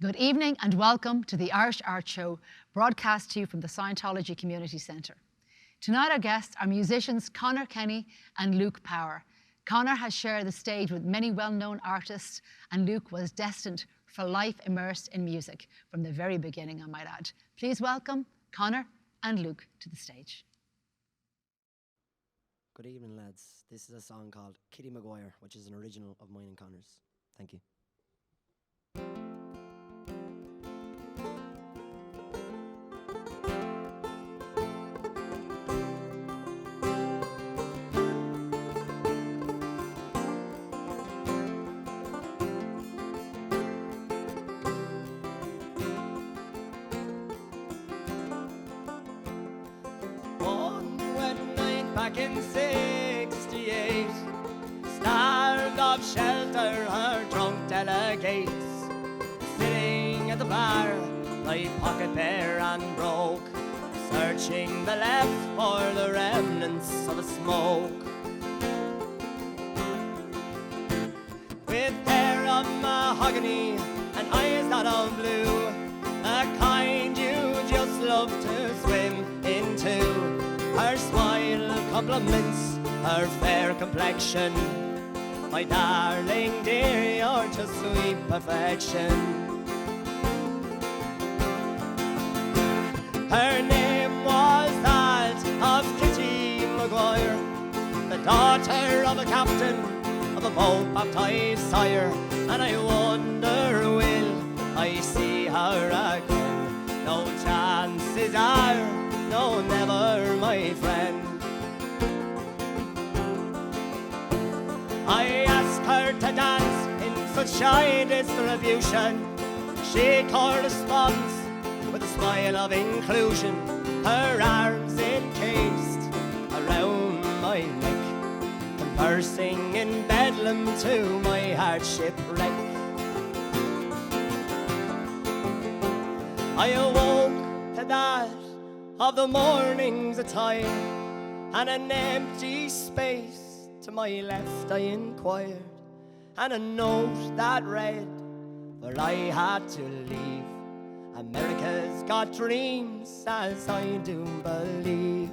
Good evening and welcome to the Irish Art Show, broadcast to you from the Scientology Community Centre. Tonight our guests are musicians Conor Kenny and Luke Power. Conor has shared the stage with many well-known artists and Luke was destined for life immersed in music from the very beginning, I might add. Please welcome Conor and Luke to the stage. Good evening, lads. This is a song called Kitty Maguire, which is an original of mine and Conor's. Thank you. Back in '68, starved of shelter, her drunk delegates, sitting at the bar, my pocket bare and broke, searching the left for the remnants of a smoke. With hair of mahogany and eyes that of blue, a kind you just love to swim into. Her smile compliments her fair complexion. My darling dear, you're just sweet perfection. Her name was that of Kitty Maguire, the daughter of a captain of a boat baptized sire. And I wonder, will I see her again? No chances are, no, never, my friend. I asked her to dance in such high distribution. She corresponds with a smile of inclusion, her arms encased around my neck, conversing in bedlam to my heart shipwreck. I awoke to that of the morning's attire, and an empty space to my left I inquired, and a note that read, for I had to leave. America's got dreams, as I do believe.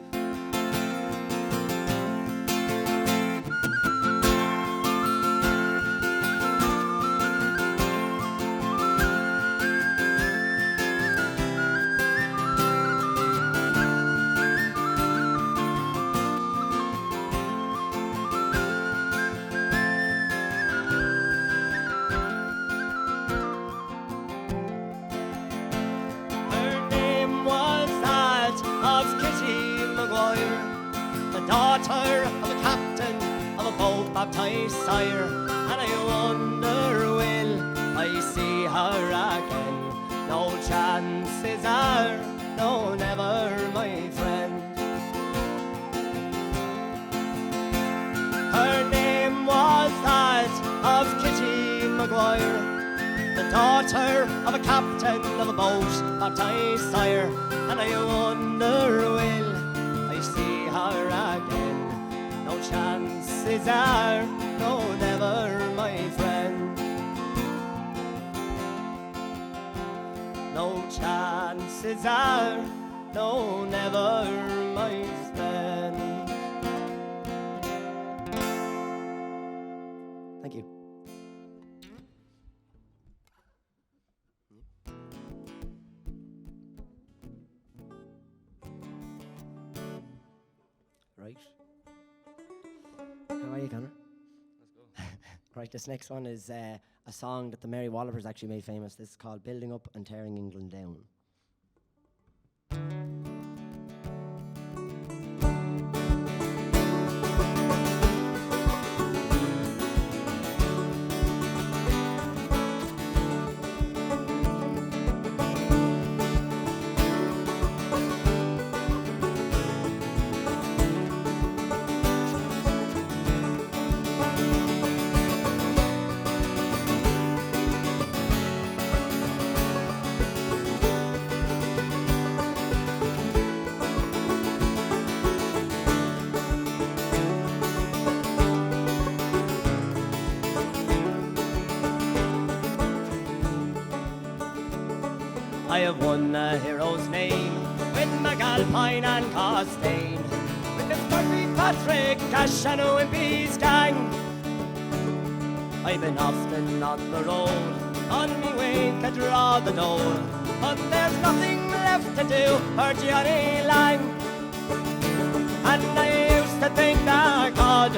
Daughter of a captain of a boat baptized sire, and I wonder, will I see her again? No chances are, no, never, my friend. Her name was that of Kitty Maguire, the daughter of a captain of a boat baptized sire, and I wonder, will I see her again? No chances are, no, never, my friend. No chances are, no, never, my friend. Thank you. Right. How are you, Conor? Let's go. Right, this next one is a song that the Mary Wallopers actually made famous. This is called Building Up and Tearing England Down. I have won a hero's name with McAlpine and Costain, with the Murphy, Patrick, Ashano and Bees gang. I've been often on the road, on me way to draw the dole, but there's nothing left to do for Johnny Lang. And I used to think that God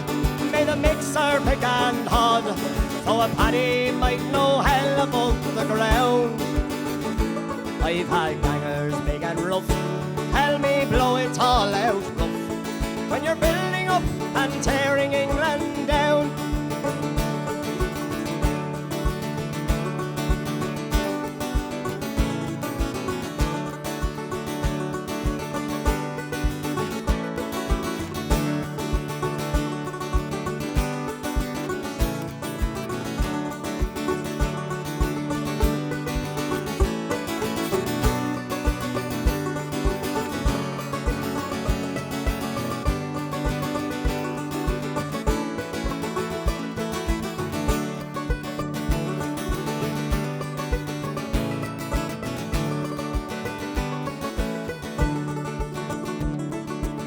made a mixer, pick and hod, so a paddy might know hell above the ground. I've had gangers big and rough tell me blow it all out rough when you're building up and tearing England down.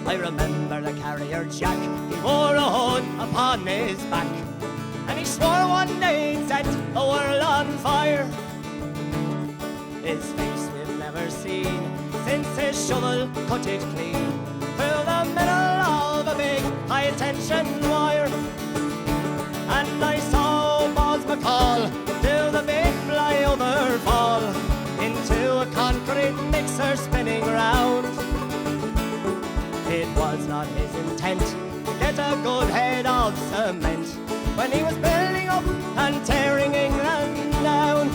I remember the carrier Jack, he wore a hood upon his back, and he swore one day he'd set the world on fire. His face we've never seen since his shovel cut it clean through the middle of a big high-tension wire. And I saw Boz McCall do the big flyover fall into a concrete mixer spinning round. It was not his intent to get a good head of cement when he was building up and tearing England down.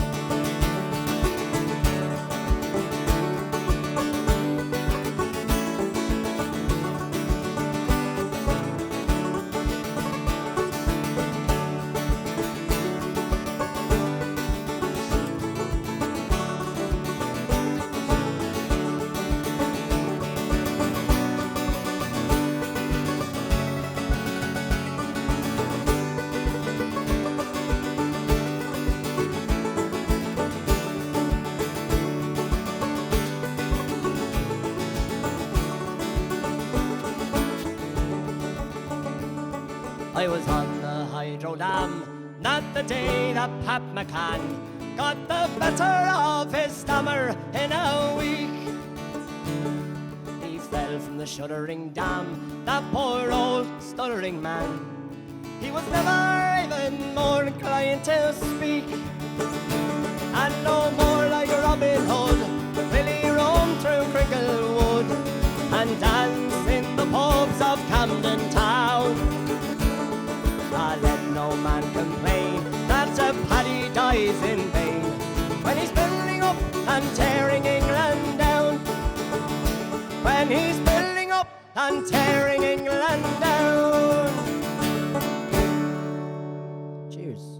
I was on the hydro dam, not the day that Pat McCann got the better of his stammer in a week. He fell from the shuddering dam, that poor old stuttering man. He was never even more inclined to speak, and no more like Robin Hood will he roam through Cricklewood and dance in the pubs of Camden Town. Let no man complain that a paddy dies in vain when he's building up and tearing England down. When he's building up and tearing England down. Cheers.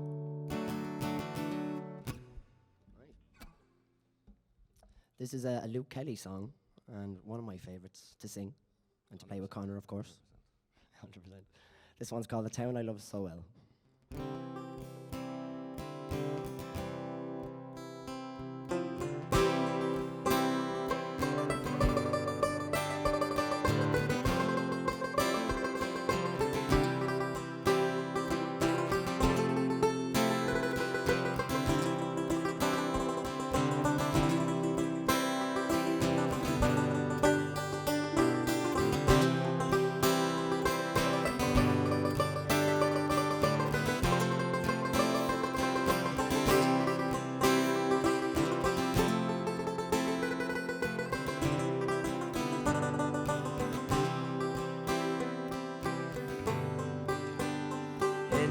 This is a Luke Kelly song, and one of my favourites to sing and to play with Conor, of course. 100%. This one's called The Town I Love So Well.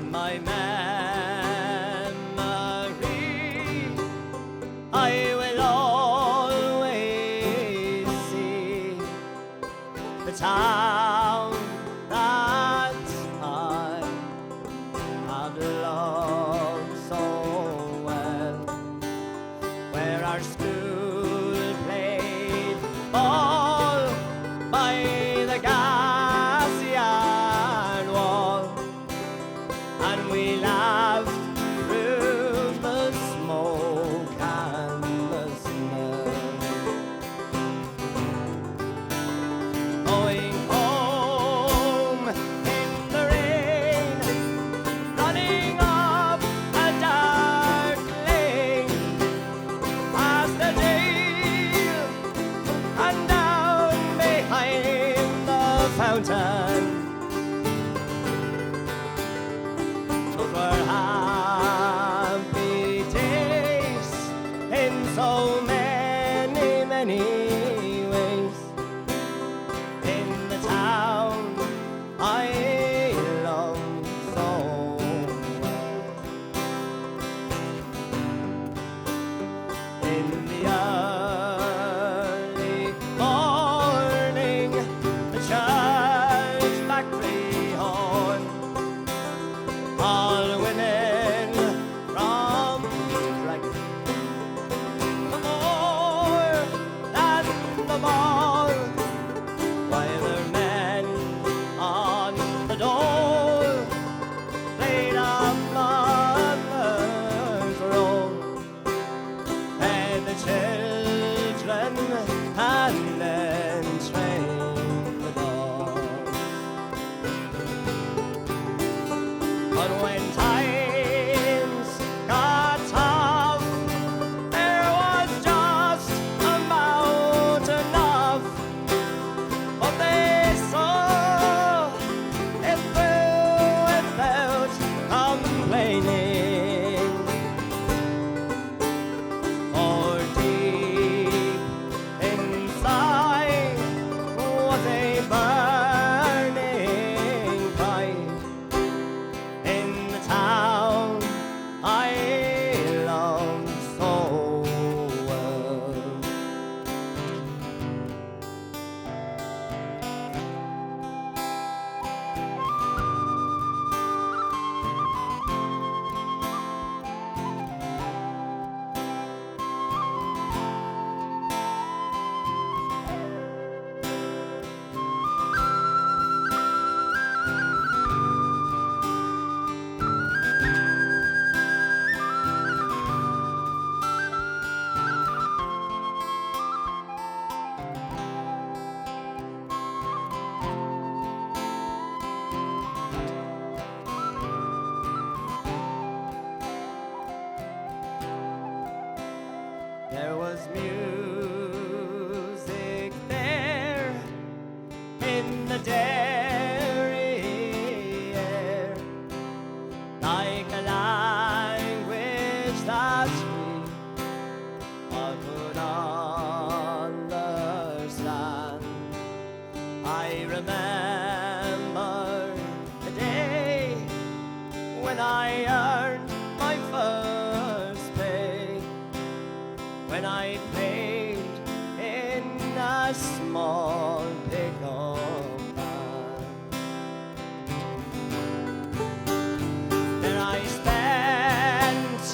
My memory, I will always see the town that I have loved so well, where our school played ball by the gas yard wall. And we laughed Those were happy days in so many, many ways. In the town I love so well. In the early morning, the church factory horn, all women from Dragons. The more than the ball, while the men on the dole played a mother's role, and the children and then trained the dogs. But when times got tough, there was just about enough. But they saw it through without complaining. For deep inside was a burning pride in the town I love so well. There was music there in the dairy air, like a language that we all could understand. I remember the day when I earned my first pay, when I played in a small pickup band. There I spent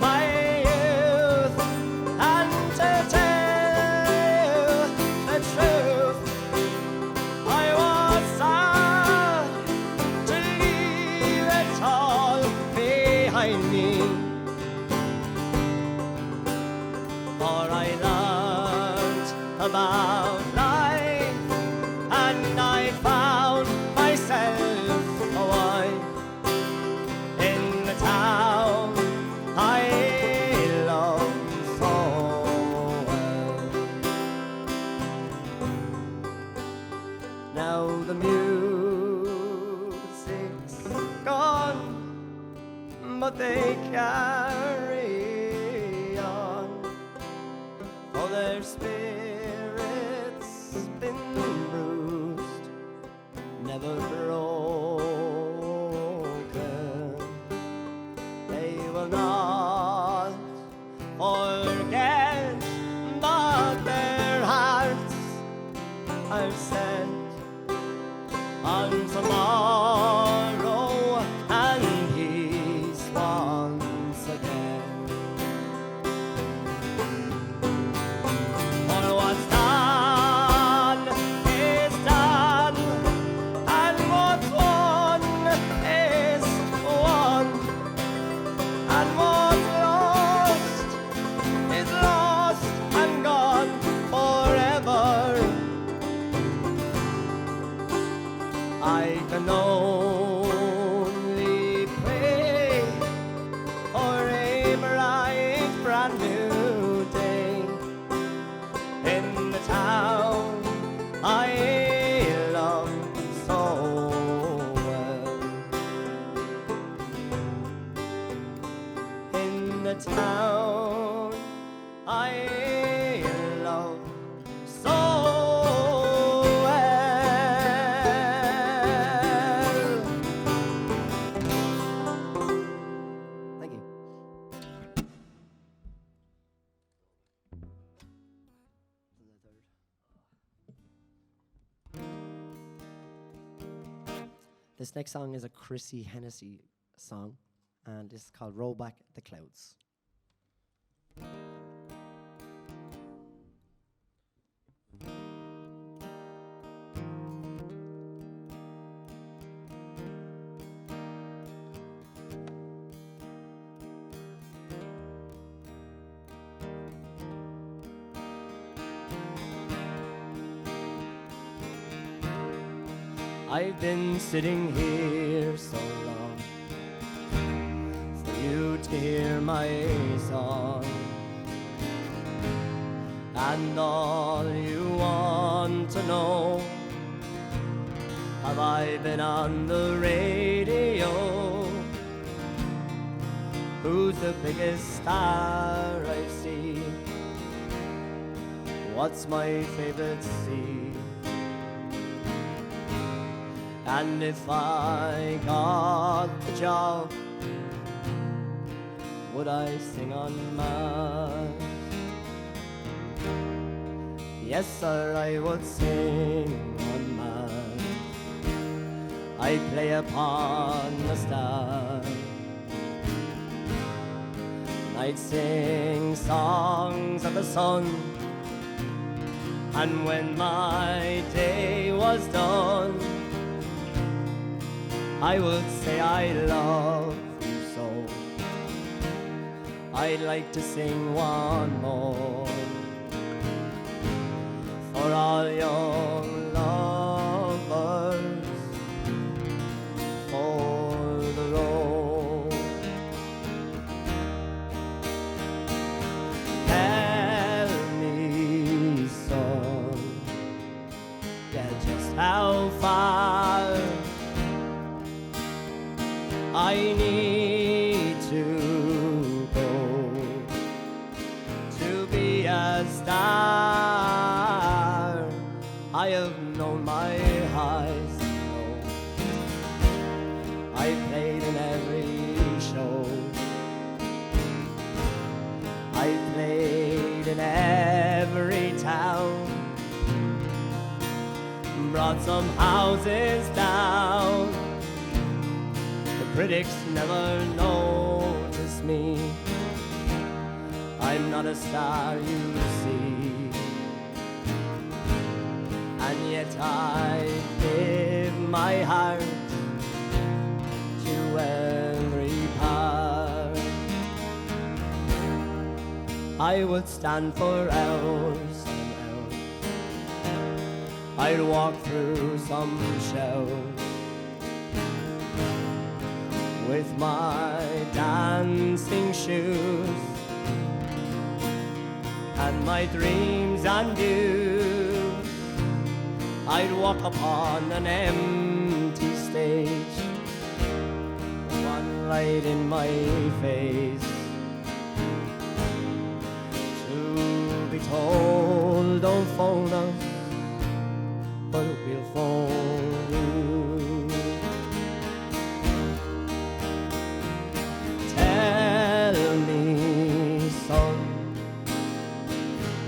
my youth, and to tell you the truth, I was sad to leave it all behind me. For I learned about life, and I found myself a wife in the town I love so well. Now the music's gone, but they carry on, for their spirits been bruised, never broken. They will not forget, but their hearts are set on tomorrow and peace once again. For what's done is done, and what's won is won, and what's lost is lost and gone forever. I can only pray for a bright, brand new day in the town I love so town I love so well. Thank you. This next song is a Chrissy Hennessy song, and it's called Roll Back the Clouds. I've been sitting here so long for you to hear my song, and all you want to know, have I been on the radio? Who's the biggest star I've seen? What's my favorite sea? And if I got the job, would I sing on Mars? Yes, sir, I would sing on Mars. I'd play upon the stars. I'd sing songs of the sun. And when my day was done, I would say I love you so. I'd like to sing one more for all young lovers, for the road. Tell me, son, yeah, just how far I need to go to be a star. I have known my highs and lows. I played in every show. I played in every town. Brought some houses down. Critics never notice me. I'm not a star, you see. And yet I give my heart to every part. I would stand for hours and hours. I'd walk through some shells with my dancing shoes and my dreams and views. I'd walk upon an empty stage, one light in my face, to be told don't phone us, but we'll phone you. Tell me, son,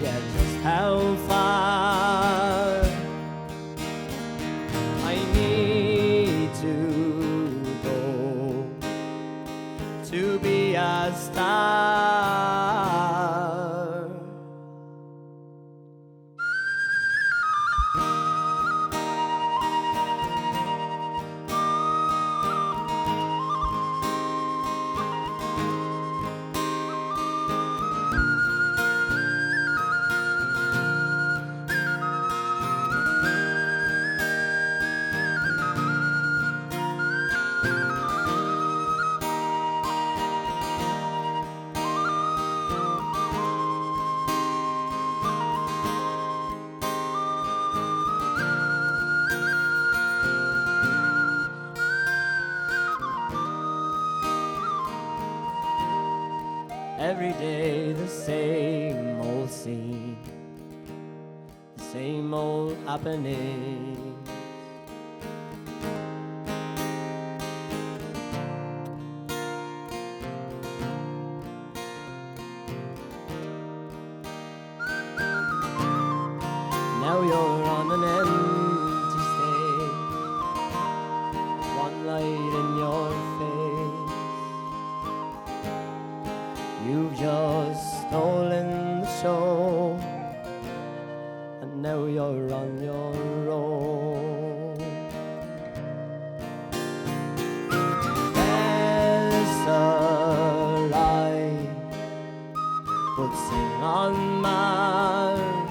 yeah, just how far I need to go to be a star. Every day the same old scene, the same old happening. Now you're on an empty stage, one light in your face. You've just stolen the show, and now you're on your own. There's a light would sing on Mars.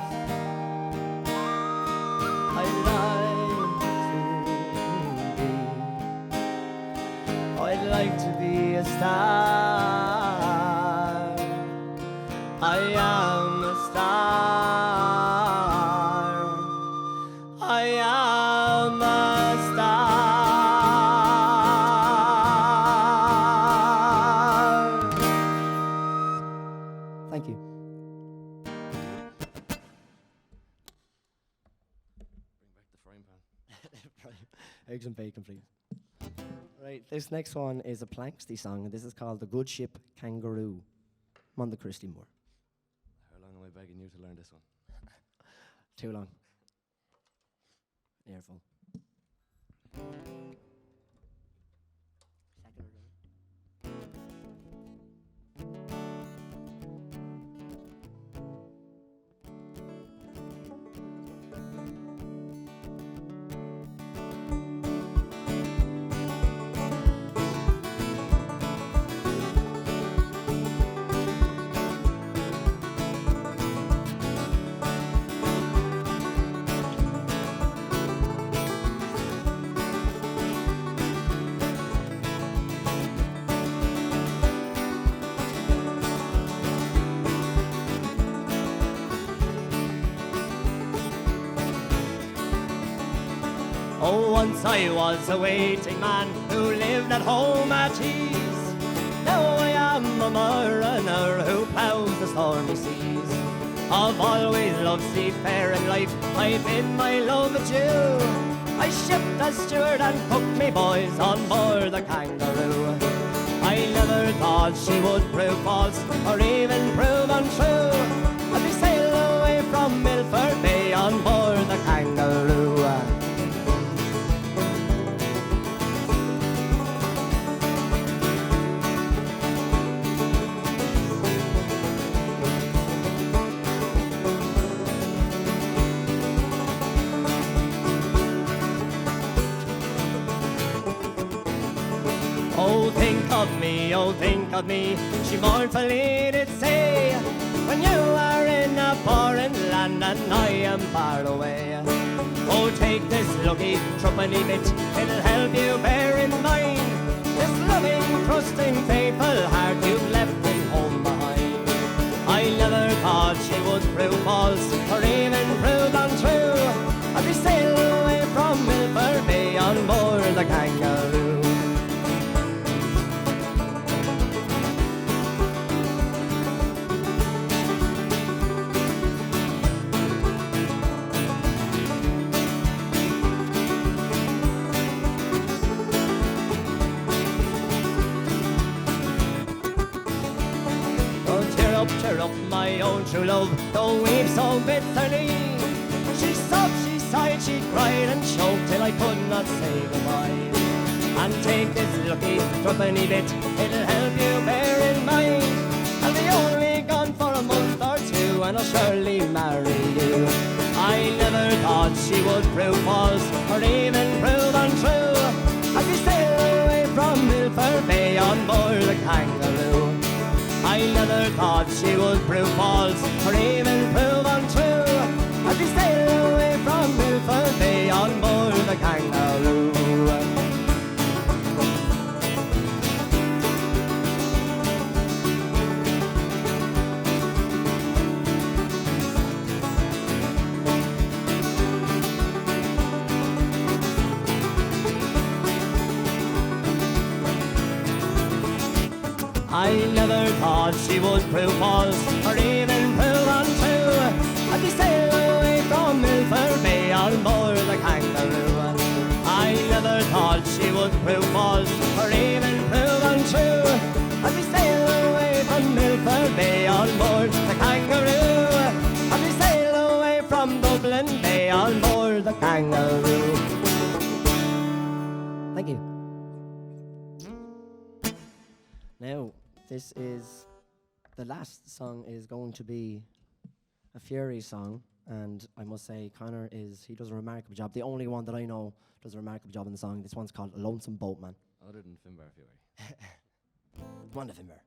I'd like to be a star. I am a star. I am a star. Thank you. Eggs and bacon, please. Right, this next one is a Planksty song, and this is called The Good Ship Kangaroo. I'm on the Christy Moore. How long am I begging you to learn this one? Too long. Earful. Oh, once I was a waiting man who lived at home at ease. Now I am a mariner who ploughs the stormy seas. I've always loved seafaring life, I've been my love a Jew. I shipped as steward and cooked me boys on board the Kangaroo. I never thought she would prove false or even prove untrue. As we sailed away from Milford Bay on board the Kangaroo. Oh, think of me, she mournfully did say, when you are in a foreign land and I am far away. Oh, take this lucky threepenny bit, it'll help you bear in mind this loving, trusting, faithful heart you've left in home behind. I never thought she would prove false or even prove untrue as we sail away from Milford Bay on board the Kangaroo. Cheer up, my own true love, don't weep so bitterly. She sobbed, she sighed, she cried and choked till I could not say goodbye. And take this lucky threepenny bit, it'll help you bear in mind I'll be only gone for a month or two and I'll surely marry you. I never thought she would prove false or even prove untrue as we sail away from Milford Bay on board the Kangaroo. I never thought she would prove false or even prove untrue as we sail away from Milford Bay on board the Kangaroo. I never thought she would prove false or even prove untrue as we sail away from Milford Bay on board the Kangaroo. I never thought she would prove false or even prove untrue as we sail away from Milford Bay on board the Kangaroo. As we sail away from Dublin Bay on board the Kangaroo. Thank you. Now, this is the last song is going to be a Fury song, and I must say Conor he does a remarkable job. The only one that I know does a remarkable job in the song. This one's called Lonesome Boatman. Other than Finbar Fury. Come on, Finbar.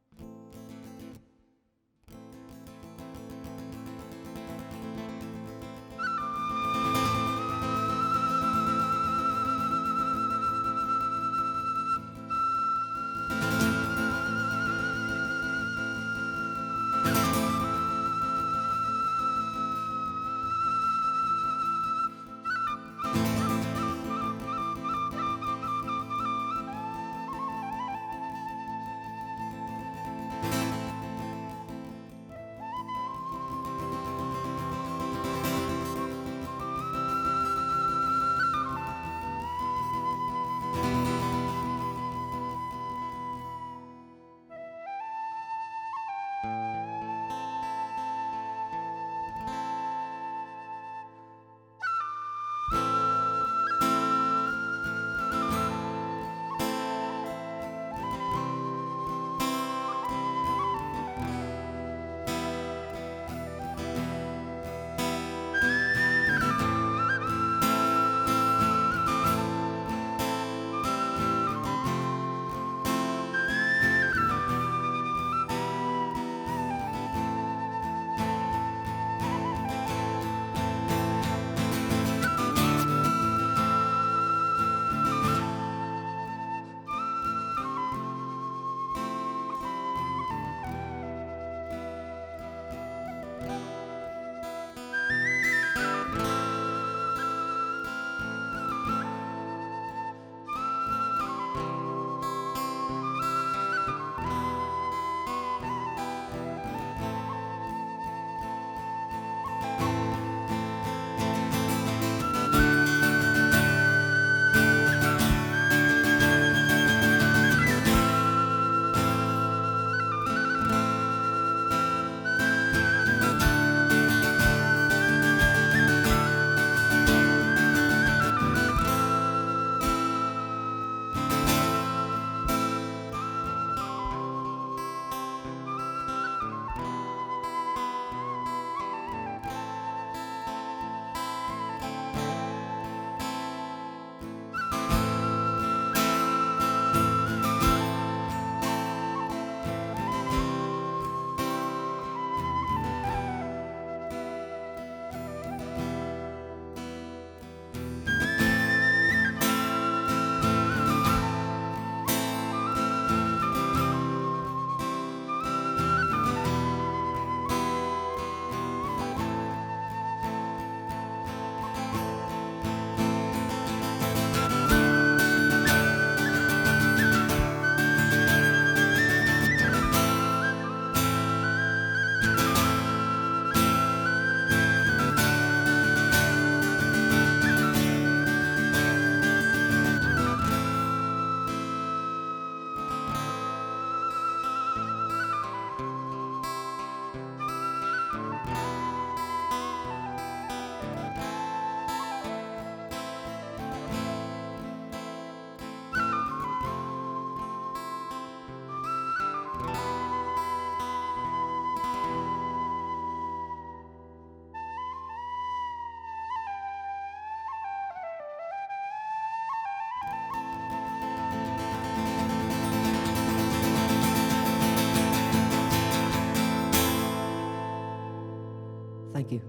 Thank you.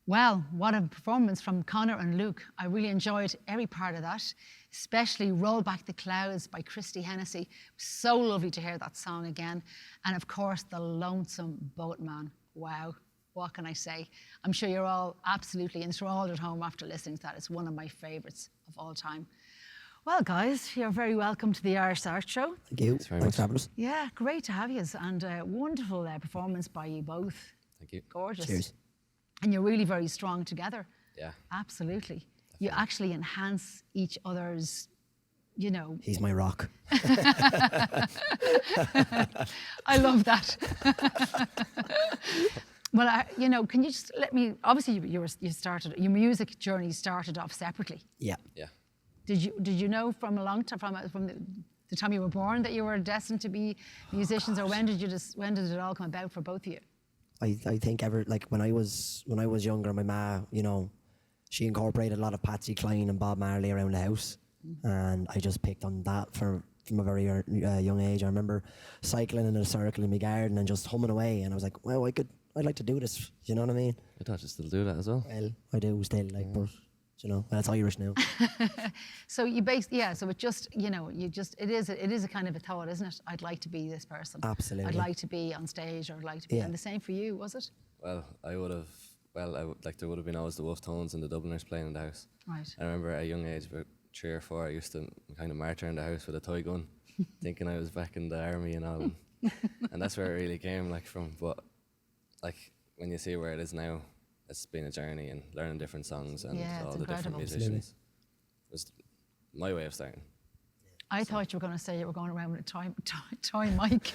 Well, what a performance from Conor and Luke. I really enjoyed every part of that, especially Roll Back the Clouds by Christy Hennessy. So lovely to hear that song again. And of course, the Lonesome Boatman. Wow, what can I say? I'm sure you're all absolutely enthralled at home after listening to that. It's one of my favourites of all time. Well, guys, you're very welcome to the Irish Art Show. Thank you. very Thanks much. for having us. Yeah, great to have you, and a wonderful performance by you both. Thank you. Gorgeous. Cheers. And you're really very strong together. Yeah. Absolutely. You actually enhance each other's, you know. He's my rock. I love that. Well, you know, can you just let me? Obviously, you started your music journey started off separately. Yeah. Yeah. Did you know from a long time from the time you were born that you were destined to be musicians, or when did it all come about for both of you? I think when I was younger, my ma, you know, she incorporated a lot of Patsy Cline and Bob Marley around the house, and I just picked on that from a very young age. I remember cycling in a circle in my garden and just humming away, and I was like, well, I'd like to do this. You know what I mean? I thought you still do that as well. Well, I do still, like, but you know, well, it's Irish now. So so it just, you know, it is a kind of a thought, isn't it? I'd like to be this person. Absolutely. I'd like to be on stage, or I'd like to be, Yeah. and the same for you, was it? Well, there would have been always the Wolf Tones and the Dubliners playing in the house. Right. I remember at a young age, about 3 or 4, I used to kind of march around the house with a toy gun, thinking I was back in the army and all. And that's where it really came, like, from. But like when you see where it is now, it's been a journey and learning different songs and Yeah, all it's the different incredible. musicians. It was my way of starting. I thought you were going to say you were going around with a toy mic.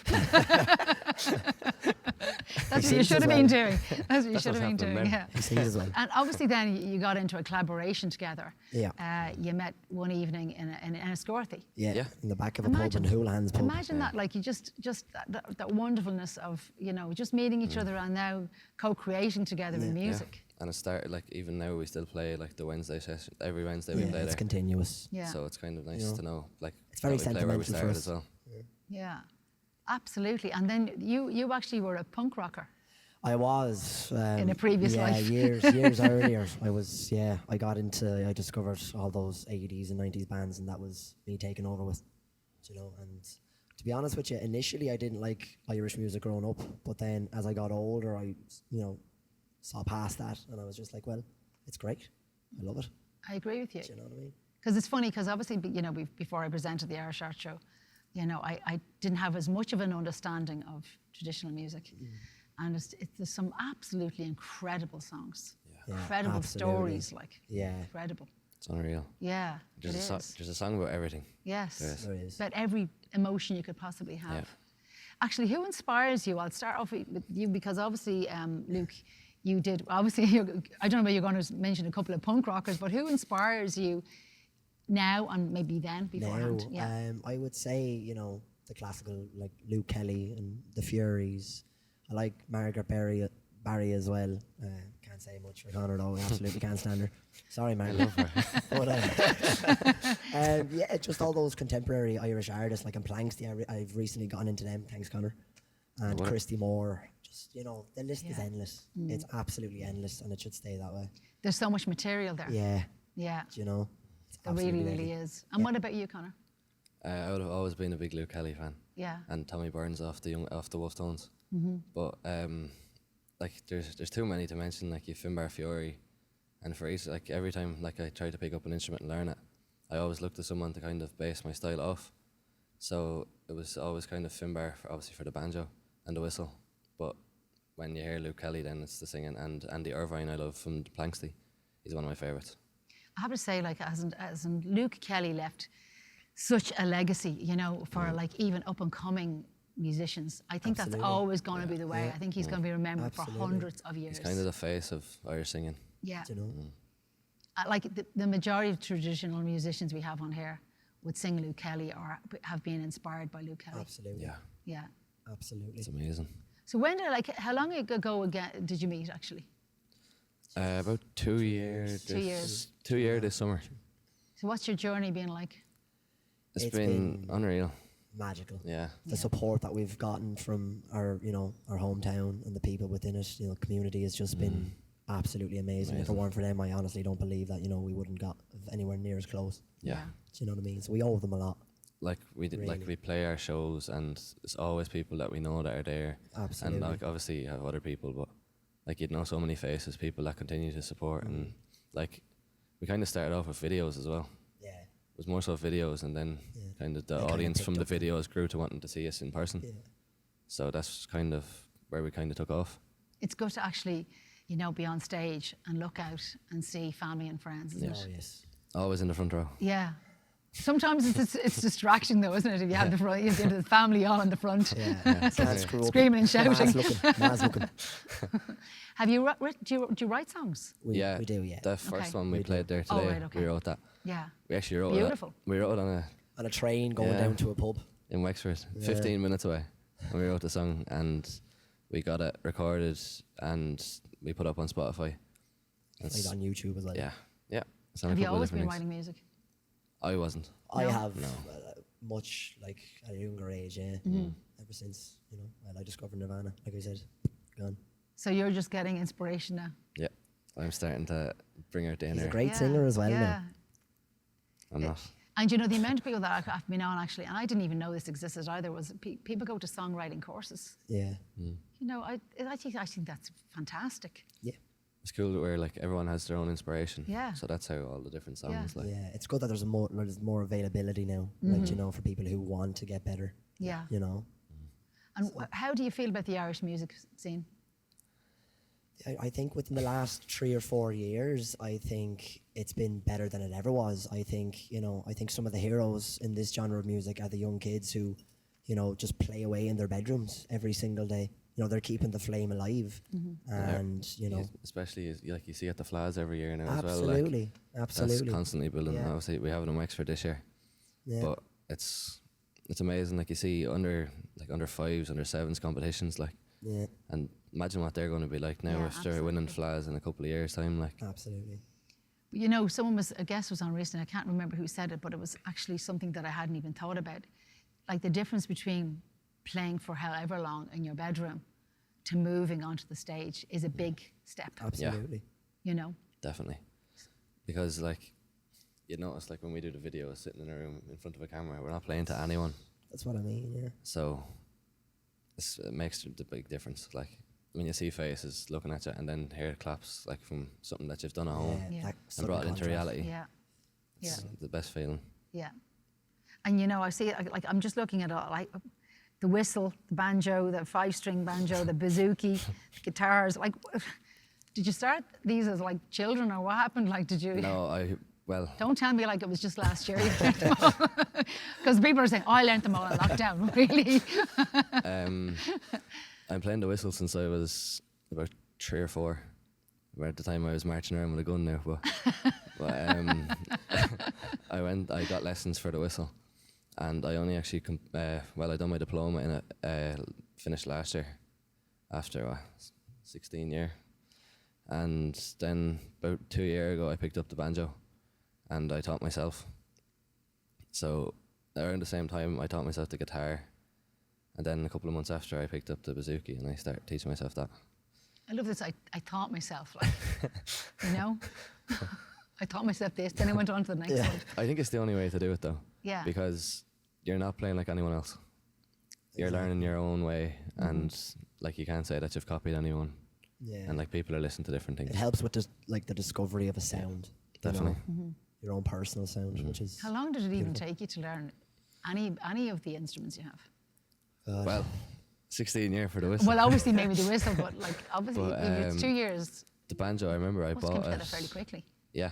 That's what you sings should as have been well. doing. That's what you That's should have what's been happening doing. now. Yeah. He sings as well. And obviously, then you got into a collaboration together. Yeah. You met one evening in a Scorthy. Yeah. Yeah. In the back of a pub in Houlihan's pub. Imagine that, like, you just that wonderfulness of, you know, just meeting each other and now co-creating together in music. And it started, like, even now we still play, like, the Wednesday session. Every Wednesday we Yeah, play it's there. continuous. Yeah. So it's kind of nice know, to know, like, it's very that we play where we sentimental for started us. as well. Yeah. Absolutely. And then you actually were a punk rocker. I was In a previous life. years earlier. I discovered all those 80s and 90s bands, and that was me taking over with, you know. And to be honest with you, initially I didn't like Irish music growing up, but then as I got older, I, you know, saw past that, and I was just like, well, it's great. I love it. I agree with you. Do you know what I mean? Because it's funny, because obviously, you know, before I presented the Irish Art Show, you know, I didn't have as much of an understanding of traditional music. And there's some absolutely incredible songs, Yeah, incredible absolutely. stories, like, Yeah. incredible. It's unreal. Yeah, There's it a is. there's a song about everything. Yes, There is. There is. about every emotion you could possibly have. Yeah. Actually, who inspires you? I'll start off with you, because obviously, Luke, you did, obviously, I don't know whether you're going to mention a couple of punk rockers, but who inspires you now and maybe then beforehand? Now, I would say, you know, the classical, like Luke Kelly and the Furies. I like Margaret Barry as well. Can't say much for Conor though. I absolutely can't stand her. Sorry, Margaret. But yeah, just all those contemporary Irish artists, like in Planksty. I've recently gotten into them. Thanks, Conor. And What? Christy Moore. Just, you know, the list is Yeah. endless. It's absolutely endless, and it should stay that way. There's so much material there. Yeah. Yeah, Do you know? It's there really, absolutely really lovely. is. And what about you, Conor? I would have always been a big Luke Kelly fan. Yeah. And Tommy Burns off the Wolf Tones. But like there's too many to mention. Like you Finbar Fury, and for each, like every time like I try to pick up an instrument and learn it, I always look to someone to kind of base my style off. So it was always kind of Finbar, obviously for the banjo and the whistle. But when you hear Luke Kelly, then it's the singing. And Andy Irvine, I love from Planksty. He's one of my favourites. I have to say, like, as in Luke Kelly left such a legacy, you know, for like even up and coming musicians. I think Absolutely. that's always going to be the way. I think he's going to be remembered Absolutely. for hundreds of years. He's kind of the face of Irish singing. Yeah. Do you know? Like the majority of traditional musicians we have on here would sing Luke Kelly or have been inspired by Luke Kelly. Absolutely. Yeah, Yeah. Absolutely. it's amazing. So when did, like, how long ago again did you meet actually? About 2 years. 2 years. 2 years this summer. So what's your journey been like? It's It's been been- unreal. Magical. Yeah. The support that we've gotten from our, you know, our hometown and the people within it, you know, community has just been absolutely amazing. If it Amazing. weren't for them, I honestly don't believe that, you know, we wouldn't got anywhere near as close. Yeah. Do you know what I mean? So we owe them a lot. Like we did, like Really. we play our shows, and it's always people that we know that are there. Absolutely. And like obviously you have other people, but like you'd know so many faces, people that continue to support, and like we kind of started off with videos as well. Yeah. It was more so videos, and then kind of the They kinda audience picked from the up. videos grew to wanting to see us in person. Yeah. So that's kind of where we kind of took off. It's good to actually, you know, be on stage and look out and see family and friends, isn't Oh it? yes. Always in the front row. Yeah. Sometimes it's distracting though, isn't it? If you have the front, you have the family all in the front, Yeah. Can't screw up. screaming and shouting. Ma's looking. Have you do you write songs? We do, yeah. The first Okay. one we played there Oh, today, right, okay. we wrote that. Yeah. We actually wrote Beautiful. it. We wrote it On a train going Yeah. down to a pub. in Wexford, 15 minutes away. And we wrote the song, and we got it recorded, and we put up on Spotify. Played on YouTube as well. Yeah, yeah. It's on a Have you couple of always been different writing music? things. I wasn't. I No? have No. much like at a younger age, yeah. Ever since, you know, well, I discovered Nirvana, like I said. Gone. So you're just getting inspiration now. Yeah, I'm starting to bring out the He's a inner. great Yeah, singer as well Yeah. now. I'm not. And you know, the amount of people that I've been on actually, and I didn't even know this existed either, was people go to songwriting courses. Yeah. You know, I think that's fantastic. Yeah. It's cool where like everyone has their own inspiration. Yeah. So that's how all the different songs like. Yeah. It's good that there's more availability now. Like, you know, for people who want to get better. Yeah. You know. And how do you feel about the Irish music scene? I think within the last 3 or 4 years, I think it's been better than it ever was. I think, you know, I think some of the heroes in this genre of music are the young kids who, you know, just play away in their bedrooms every single day. You know, they're keeping the flame alive. And, you know, Especially like you see at the Flas every year now as well. absolutely, Like, absolutely. that's constantly building. Yeah. Obviously, we have it in Wexford this year, Yeah. but it's amazing. Like you see under fives, under sevens competitions, like, Yeah, and imagine what they're going to be like now Yeah, if they're winning absolutely. Flas in a couple of years' time. Like, absolutely. You know, a guest was on recently, I can't remember who said it, but it was actually something that I hadn't even thought about. Like the difference between playing for however long in your bedroom to moving onto the stage is a big step, Absolutely. you know? definitely, because like you notice like when we do the videos sitting in a room in front of a camera, we're not playing to anyone. That's what I mean, yeah. So it makes the big difference. Like when you see faces looking at you and then hear claps like from something that you've done at home Yeah. that and sudden brought it into contrast. reality. Yeah, yeah, It's the best feeling. yeah. And you know, I see, like, I'm just looking at all, like, the whistle, the banjo, the 5-string banjo, the bouzouki, the guitars. Like, did you start these as like children, or what happened? Like, did you? No, well, Don't tell me like it was just last year. Because people are saying, oh, I learned them all in lockdown. Really? I'm playing the whistle since I was about 3 or 4. Where at the time I was marching around with a gun now, but I got lessons for the whistle, and I only actually I done my diploma in it, finished last year after 16 year, and then about 2 years ago I picked up the banjo, and I taught myself. So around the same time I taught myself the guitar, and then a couple of months after I picked up the bouzouki and I started teaching myself that. I love this. I taught myself, like, you know? I taught myself this, then I went on to the next one. I think it's the only way to do it though. Yeah. Because you're not playing like anyone else. You're learning your own way, and like you can't say that you've copied anyone. Yeah. And like people are listening to different It things. helps with the discovery of a sound. you know, Definitely. your own personal sound, which is How long did it even beautiful. take you to learn any of the instruments you have? Well, 16 years for the whistle. Well, obviously maybe the whistle, but like obviously But, if it's 2 years. The banjo, I remember I Must come bought together it. fairly quickly. Yeah,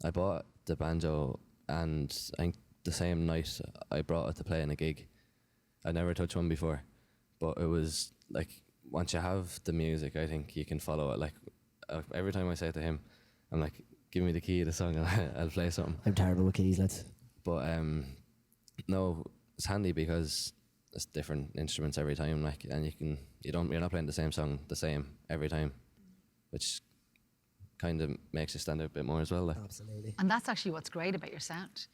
I bought the banjo, and I think the same night I brought it to play in a gig. I never touched one before, but it was like once you have the music, I think you can follow it. Like every time I say it to him, I'm like, "Give me the key of the song, and I'll play something." I'm terrible with keys, lads. But no, it's handy because it's different instruments every time. Like, and you're not playing the same song the same every time, which kind of makes you stand out a bit more as well. Like. Absolutely. And that's actually what's great about your sound,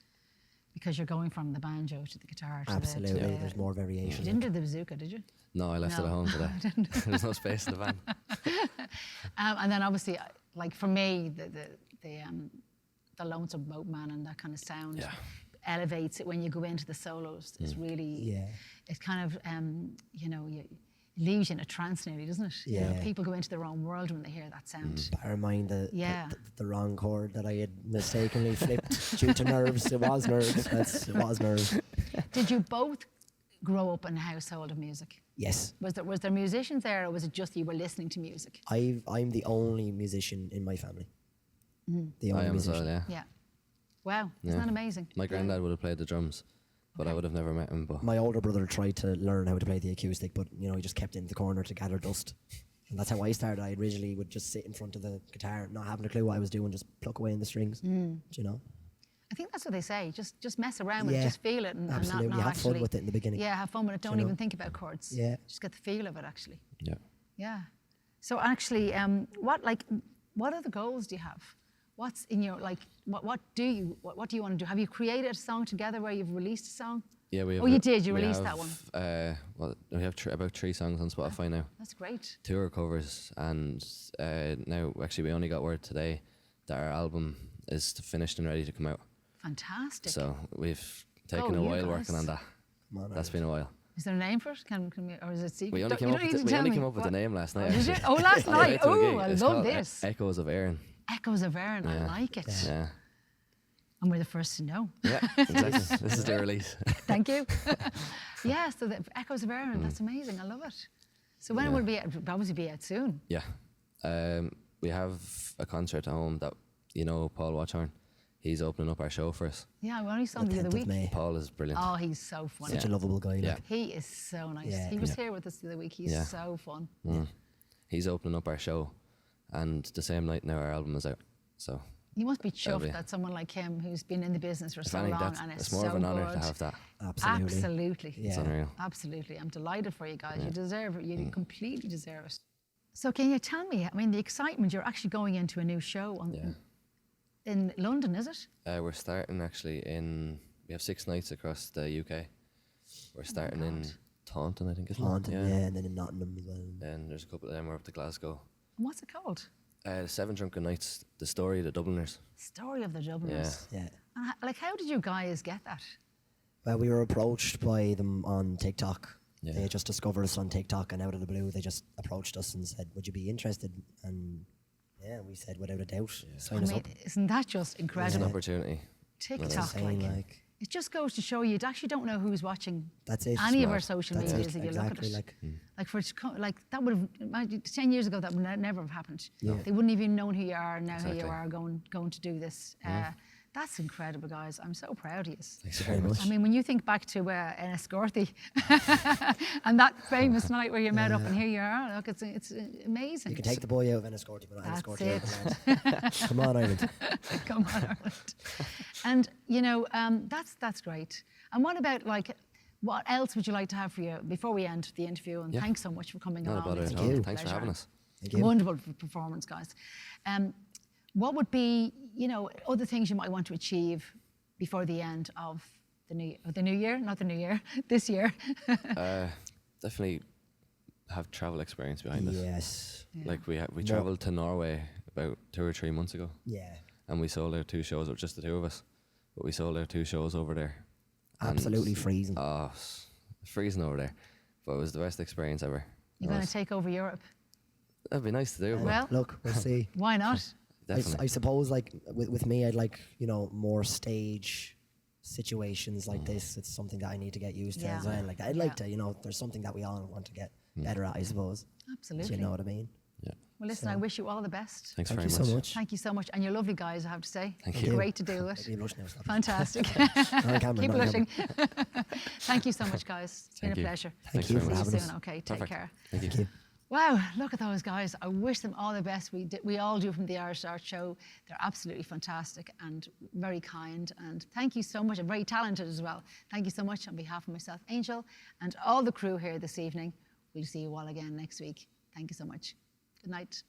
because you're going from the banjo to the guitar to Absolutely. the. There's more You variation. didn't do the bazooka, did you? No, I left it No. at home today. There's no space in the van. And then obviously, like for me, the Lonesome Boatman and that kind of sound Yeah. elevates it when you go into the solos. It's really, Yeah. it's kind of, you leaves you in a trance nearly, doesn't it? You know, Yeah. people go into their own world when they hear that sound. Bear in mind Yeah. the wrong chord that I had mistakenly flipped due to nerves. It was nerves. It was nerves. Did you both grow up in a household of music? Yes. Was there musicians there, or was it just you were listening to music? I'm the only musician in my family. The I only am as musician. well, yeah. Yeah. Wow, isn't Yeah. that amazing? My granddad would have played the drums, but I would have never met him. But My older brother tried to learn how to play the acoustic, but you know he just kept in the corner to gather dust. And that's how I started. I originally would just sit in front of the guitar, not having a clue what I was doing, just pluck away in the strings. You know. I think that's what they say. Just mess around with it, Yeah, just feel it, and absolutely. not Have fun actually. with it in the beginning. Yeah, have fun with it. Don't know? even think about chords. Yeah. Just get the feel of it, actually. yeah, Yeah. So actually, what other goals do you have? What's in your what do you want to do? Have you created a song together where you've released a song? yeah. We have Oh, you did. You released have, that one. Well, we have about 3 songs on Spotify now. That's great. 2 are covers, and now actually we only got word today that our album is finished and ready to come out. Fantastic. So we've Go taken a you while guys. working on that. Come on, That's been a while. Is there a name for it? Can we, or is it secret? We only Don't- came you up don't with need the, to we tell only me. came up with the What- name last Oh, night. did you? actually. Oh, last On the way night. to a gig. Oh, I It's love called this. Echoes of Erin. Echoes of Erin. I Yeah. like it. Yeah. And we're the first to know. Yeah, exactly. This is the release. Thank you. Yeah, so the Echoes of Erin, that's amazing. I love it. So when Yeah. will it be out? It'll obviously be out soon. Yeah. We have a concert at home that, Paul Watchorn, he's opening up our show for us. Yeah, we only saw him The the other 10th of week. May. Paul is brilliant. Oh, he's so funny. Such a lovable guy. Yeah. Like. He is so nice. Yeah. He was Yeah. here with us the other week. He's Yeah. so fun. He's opening up our show, and the same night now our album is out. So You must be That'll chuffed be- that someone like him, who's been in the business for if so anything, long, and it's it's more so of an honour good. to have that. Absolutely. Absolutely. Yeah. It's unreal. Absolutely. I'm delighted for you guys. Yeah. You deserve it. You completely deserve it. So can you tell me, I mean, the excitement, you're actually going into a new show Yeah. in London, is it? We're starting actually we have 6 nights across the UK. We're starting in God. Taunton, I think it's Taunton, yeah, and then in Nottingham as well. Then there's a couple of them. We're up to Glasgow. And what's it called? The 7 Drunken Nights, the story of the Dubliners. Story of the Dubliners. Yeah. And how did you guys get that? Well, we were approached by them on TikTok. Yeah. They just discovered us on TikTok, and out of the blue, they just approached us and said, "Would you be interested?" And yeah, we said, without a doubt, sign I us mean, up. isn't that just It's an incredible? opportunity. TikTok, Saying, like, it just goes to show you actually don't know who's watching that's it. any of mad. our social That's medias it, if you look at exactly, it. like- Like for it to like that would have 10 years ago that would never have happened. No. They wouldn't even known who you are, and now here you Exactly. are going to do this. That's incredible, guys. I'm so proud of you. Thanks very much. I mean, when you think back to Enniscorthy and that famous night where you met up, and here you are, look, it's amazing. You can take the boy out of Enniscorthy, but not That's Enniscorthy out it. of the land. Come on, Ireland. Come on, Ireland. And that's great. And what about what else would you like to have for you before we end the interview? And Yeah. thanks so much for coming Not a along. bother It's at a all. huge Thanks for pleasure. having us. Thank you. Wonderful performance, guys. What would be, other things you might want to achieve before the end of the new year, not the new year, this year? Definitely have travel experience behind us. Yes. Like we travelled to Norway about 2 or 3 months ago, Yeah. and we sold out 2 shows, or just the 2 of us. But we sold out 2 shows over there. And- Absolutely freezing. Oh, freezing over there. But it was the best experience ever. You're going to take over Europe. That'd be nice to do. but Well, Look, we'll see. why not? definitely. I suppose, like with me, I'd like more stage situations like this. It's something that I need to get used to Yeah. as well. Like I'd like Yeah. to, there's something that we all want to get better at, I suppose. Absolutely. Do you know what I mean? yeah. Well, listen, I wish you all the best. Thanks Thank very you much. so much. Thank you so much. And you're lovely guys, I have to say. Thank It's you. great to do Make me it. blush now, stop. Fantastic. On camera, Keep not on blushing. camera. Thank you so much, guys. It's been Thank a you. pleasure. Thanks you very for much. See you having soon. us. Okay, take Perfect. care. Thank you. Thank you. Wow, look at those guys. I wish them all the best. We all do from the Irish Art Show. They're absolutely fantastic and very kind. And thank you so much. And very talented as well. Thank you so much on behalf of myself, Angel, and all the crew here this evening. We'll see you all again next week. Thank you so much. Good night.